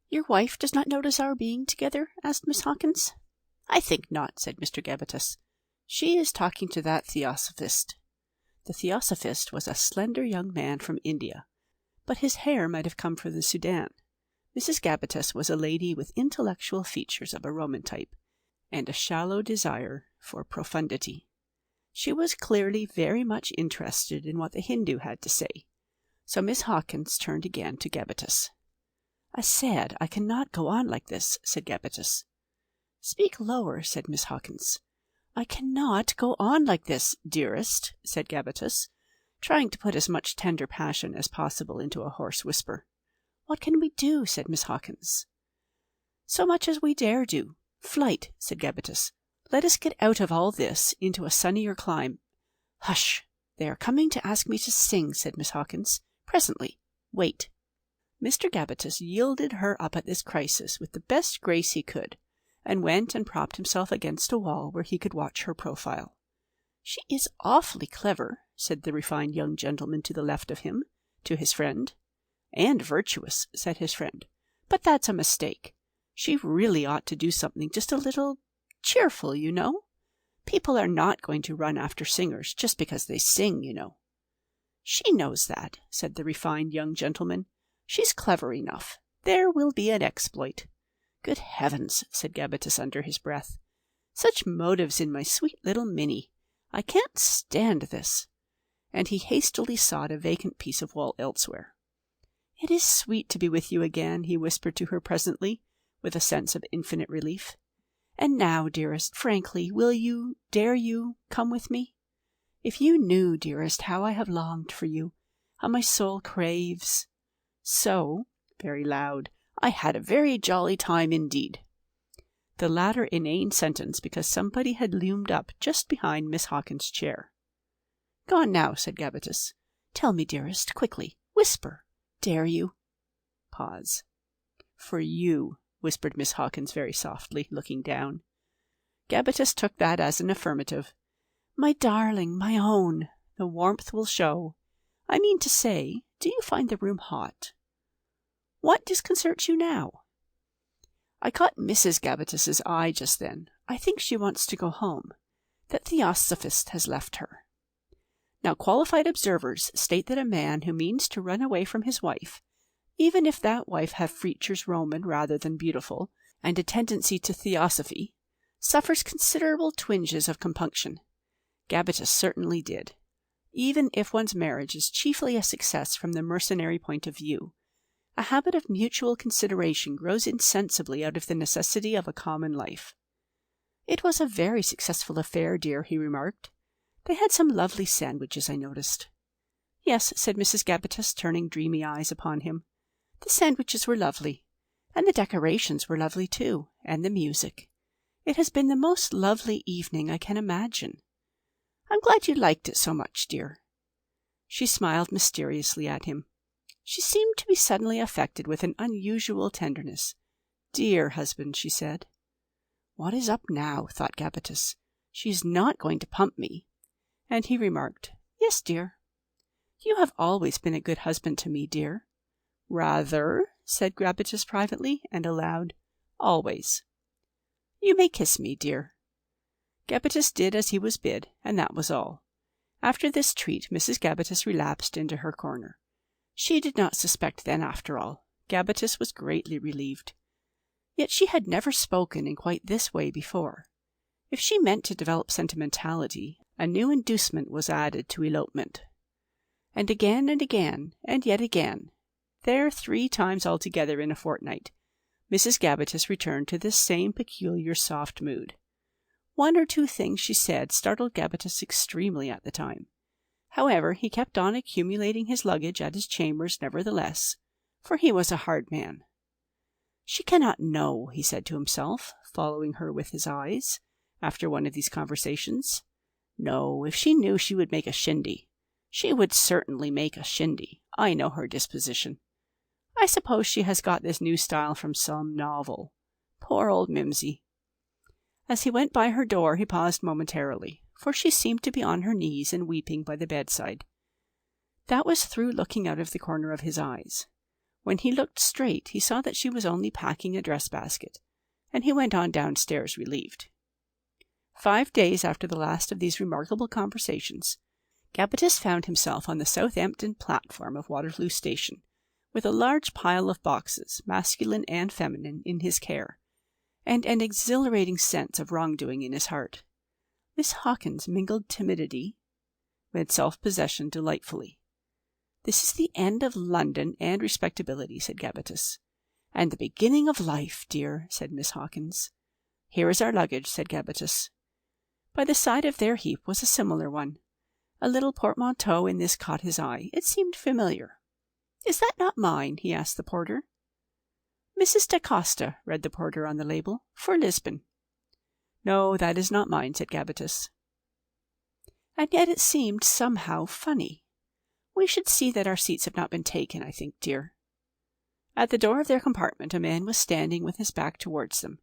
"Your wife does not notice our being together?" asked Miss Hawkins. "I think not," said Mr. Gabbitas. "She is talking to that theosophist." The theosophist was a slender young man from India, but his hair might have come from the Sudan. Mrs. Gabbitas was a lady with intellectual features of a Roman type, and a shallow desire for profundity. She was clearly very much interested in what the Hindu had to say, so Miss Hawkins turned again to Gabbitas. "I said I cannot go on like this," said Gabbitas. "Speak lower," said Miss Hawkins. "I cannot go on like this, dearest," said Gabbitas, trying to put as much tender passion as possible into a hoarse whisper. "What can we do?" said Miss Hawkins. "So much as we dare do. Flight," said Gabbitas. "Let us get out of all this into a sunnier clime." "Hush! They are coming to ask me to sing," said Miss Hawkins. "Presently. Wait." Mr. Gabbitas yielded her up at this crisis with the best grace he could, and went and propped himself against a wall where he could watch her profile. "She is awfully clever," said the refined young gentleman to the left of him, to his friend. "And virtuous," said his friend. "But that's a mistake. She really ought to do something just a little cheerful, you know. People are not going to run after singers just because they sing, you know." "She knows that," said the refined young gentleman. "She's clever enough. There will be an exploit." "Good heavens," said Gabbitas under his breath. "Such motives in my sweet little Minnie. I can't stand this." And he hastily sought a vacant piece of wall elsewhere. "It is sweet to be with you again," he whispered to her presently, with a sense of infinite relief. "And now, dearest, frankly, dare you, come with me? If you knew, dearest, how I have longed for you, how my soul craves. So," very loud, "I had a very jolly time indeed." The latter inane sentence because somebody had loomed up just behind Miss Hawkins' chair. "Gone now," said Gabbitas. "Tell me, dearest, quickly. Whisper. Dare you?" Pause. "For you," whispered Miss Hawkins very softly, looking down. Gabbitas took that as an affirmative. "My darling, my own, the warmth will show. I mean to say, do you find the room hot? What disconcerts you now?" I caught Mrs. Gabbitas's eye just then. I think she wants to go home. That theosophist has left her. Now, qualified observers state that a man who means to run away from his wife, even if that wife have features Roman rather than beautiful, and a tendency to theosophy, suffers considerable twinges of compunction. Gabbitas certainly did. Even if one's marriage is chiefly a success from the mercenary point of view, a habit of mutual consideration grows insensibly out of the necessity of a common life. "It was a very successful affair, dear," he remarked. "They had some lovely sandwiches, I noticed." "Yes," said Mrs. Gabbitas, turning dreamy eyes upon him. "The sandwiches were lovely, and the decorations were lovely too, and the music. It has been the most lovely evening I can imagine. I'm glad you liked it so much, dear." She smiled mysteriously at him. She seemed to be suddenly affected with an unusual tenderness. "Dear husband," she said. "What is up now?" thought Gabbitas. "She is not going to pump me." And he remarked, "Yes, dear." "You have always been a good husband to me, dear." "Rather," said Gabbitas privately, and aloud, "always." "You may kiss me, dear." Gabbitas did as he was bid, and that was all. After this treat, Mrs. Gabbitas relapsed into her corner. She did not suspect then, after all. Gabbitas was greatly relieved. Yet she had never spoken in quite this way before. If she meant to develop sentimentality, a new inducement was added to elopement. And again, and yet again, there 3 times altogether in a fortnight, Mrs. Gabbitas returned to this same peculiar soft mood. 1 or 2 things she said startled Gabbitas extremely at the time. However, he kept on accumulating his luggage at his chambers nevertheless, for he was a hard man. "She cannot know," he said to himself, following her with his eyes, after one of these conversations. "No, if she knew she would make a shindy. She would certainly make a shindy. I know her disposition. I suppose she has got this new style from some novel. Poor old Mimsy." As he went by her door, he paused momentarily, for she seemed to be on her knees and weeping by the bedside. That was through looking out of the corner of his eyes. When he looked straight, he saw that she was only packing a dress basket, and he went on downstairs relieved. 5 days after the last of these remarkable conversations, Gabbitas found himself on the Southampton platform of Waterloo Station, with a large pile of boxes, masculine and feminine, in his care, and an exhilarating sense of wrongdoing in his heart. Miss Hawkins mingled timidity with self-possession delightfully. "This is the end of London and respectability," said Gabbitas. "And the beginning of life, dear," said Miss Hawkins. "Here is our luggage," said Gabbitas. By the side of their heap was a similar one. A little portmanteau in this caught his eye. It seemed familiar. "Is that not mine?" he asked the porter. "Mrs. da Costa," read the porter on the label, "for Lisbon." "No, that is not mine," said Gabbitas. And yet it seemed somehow funny. "We should see that our seats have not been taken, I think, dear." At the door of their compartment a man was standing with his back towards them.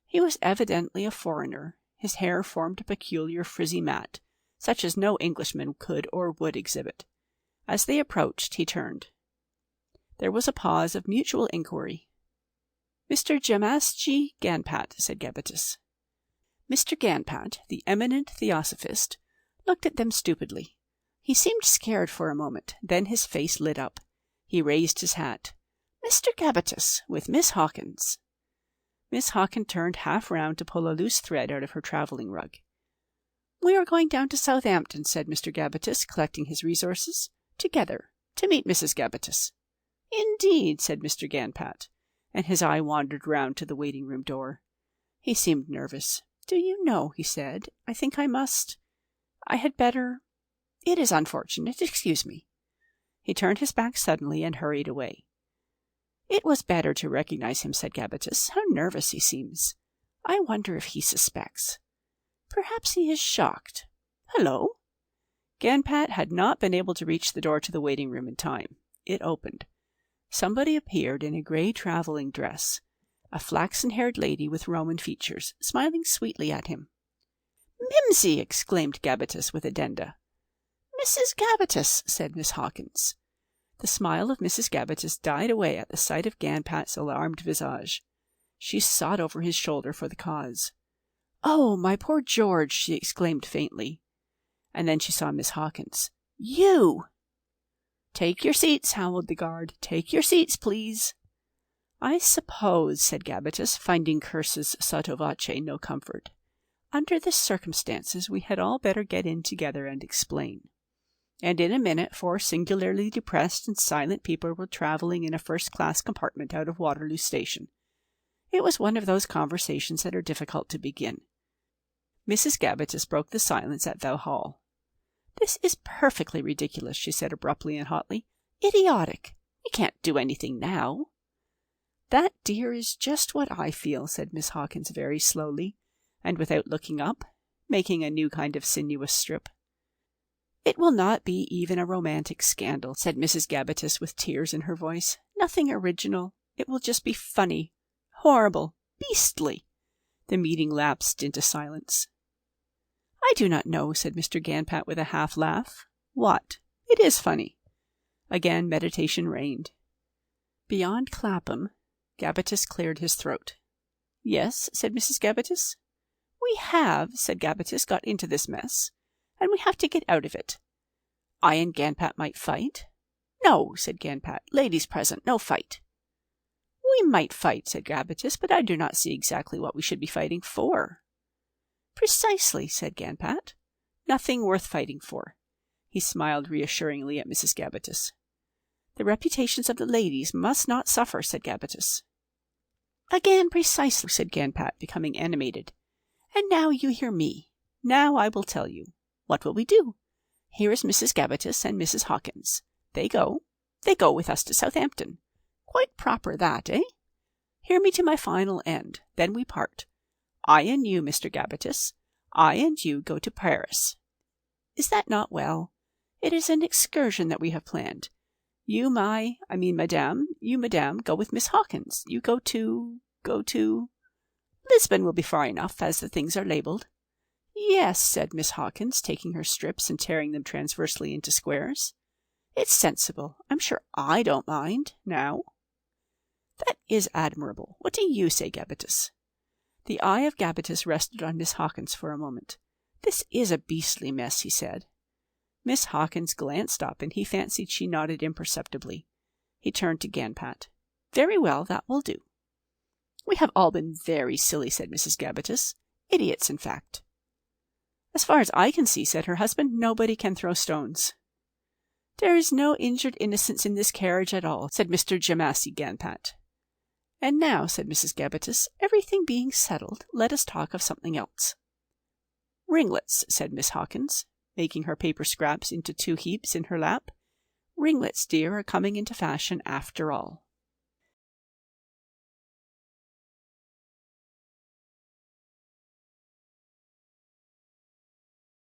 He was evidently a foreigner. His hair formed a peculiar frizzy mat, such as no Englishman could or would exhibit. As they approached, he turned. There was a pause of mutual inquiry. "Mr. Jamasji Ganpat," said Gabbitas. Mr. Ganpat, the eminent theosophist, looked at them stupidly. He seemed scared for a moment, then his face lit up. He raised his hat. "Mr. Gabbitas, with Miss Hawkins." Miss Hawkins turned half round to pull a loose thread out of her travelling rug. "We are going down to Southampton," said Mr. Gabbitas, collecting his resources, "together, to meet Mrs. Gabbitas." "Indeed," said Mr. Ganpat, and his eye wandered round to the waiting-room door. He seemed nervous. "Do you know," he said, "I think I had better. It is unfortunate. Excuse me." He turned his back suddenly and hurried away. "It was better to recognize him," said Gabbitas. "How nervous he seems. I wonder if he suspects. Perhaps he is shocked. Hello!" Ganpat had not been able to reach the door to the waiting-room in time. It opened. Somebody appeared in a grey travelling dress, a flaxen-haired lady with Roman features, smiling sweetly at him. "Mimsy!" exclaimed Gabbitas with addenda. "Mrs. Gabbitas," said Miss Hawkins. The smile of Mrs. Gabbitas died away at the sight of Ganpat's alarmed visage. She sought over his shoulder for the cause. "Oh, my poor George!" she exclaimed faintly. And then she saw Miss Hawkins. "You!" "Take your seats," howled the guard. "Take your seats, please." "I suppose," said Gabbitas, finding curses sotto voce no comfort, "under the circumstances we had all better get in together and explain." And in a minute 4 singularly depressed and silent people were travelling in a first-class compartment out of Waterloo Station. It was one of those conversations that are difficult to begin. Mrs. Gabbitas broke the silence at Vauxhall. "This is perfectly ridiculous," she said abruptly and hotly. "Idiotic! We can't do anything now." "That, dear, is just what I feel," said Miss Hawkins very slowly, and without looking up, making a new kind of sinuous strip. "It will not be even a romantic scandal," said Mrs. Gabbitas with tears in her voice. "Nothing original. It will just be funny, horrible, beastly." The meeting lapsed into silence. "I do not know," said Mr. Ganpat with a half-laugh. "What? It is funny." Again meditation reigned. Beyond Clapham, Gabbitas cleared his throat. "Yes," said Mrs. Gabbitas. "We have," said Gabbitas, "got into this mess, and we have to get out of it. I and Ganpat might fight." "No," said Ganpat. "Ladies present, no fight." "We might fight," said Gabbitas, "but I do not see exactly what we should be fighting for." "Precisely," said Ganpat. "Nothing worth fighting for." He smiled reassuringly at Mrs. Gabbitas. "The reputations of the ladies must not suffer," said Gabbitas. "Again, precisely," said Ganpat, becoming animated. "And now you hear me. Now I will tell you. What will we do? Here is Mrs. Gabbitas and Mrs. Hawkins. They go with us to Southampton. Quite proper that, eh? Hear me to my final end. Then we part. I and you, Mr. Gabbitas. I and you go to Paris. Is that not well? It is an excursion that we have planned. You, madame, go with Miss Hawkins. You go to Lisbon will be far enough, as the things are labelled." "Yes," said Miss Hawkins, taking her strips and tearing them transversely into squares. "It's sensible. I'm sure I don't mind, now." That is admirable. What do you say, Gabbitas?" The eye of Gabbitas rested on Miss Hawkins for a moment. "This is a beastly mess," he said. Miss Hawkins glanced up, and he fancied she nodded imperceptibly. He turned to Ganpat. "Very well, that will do." "We have all been very silly," said Mrs. Gabbitas. "Idiots, in fact." "As far as I can see," said her husband, "nobody can throw stones." "There is no injured innocence in this carriage at all," said Mr. Jamassi Ganpat. "And now," said Mrs. Gabbitas, "everything being settled, let us talk of something else." "Ringlets," said Miss Hawkins, making her paper scraps into 2 heaps in her lap. "Ringlets, dear, are coming into fashion after all."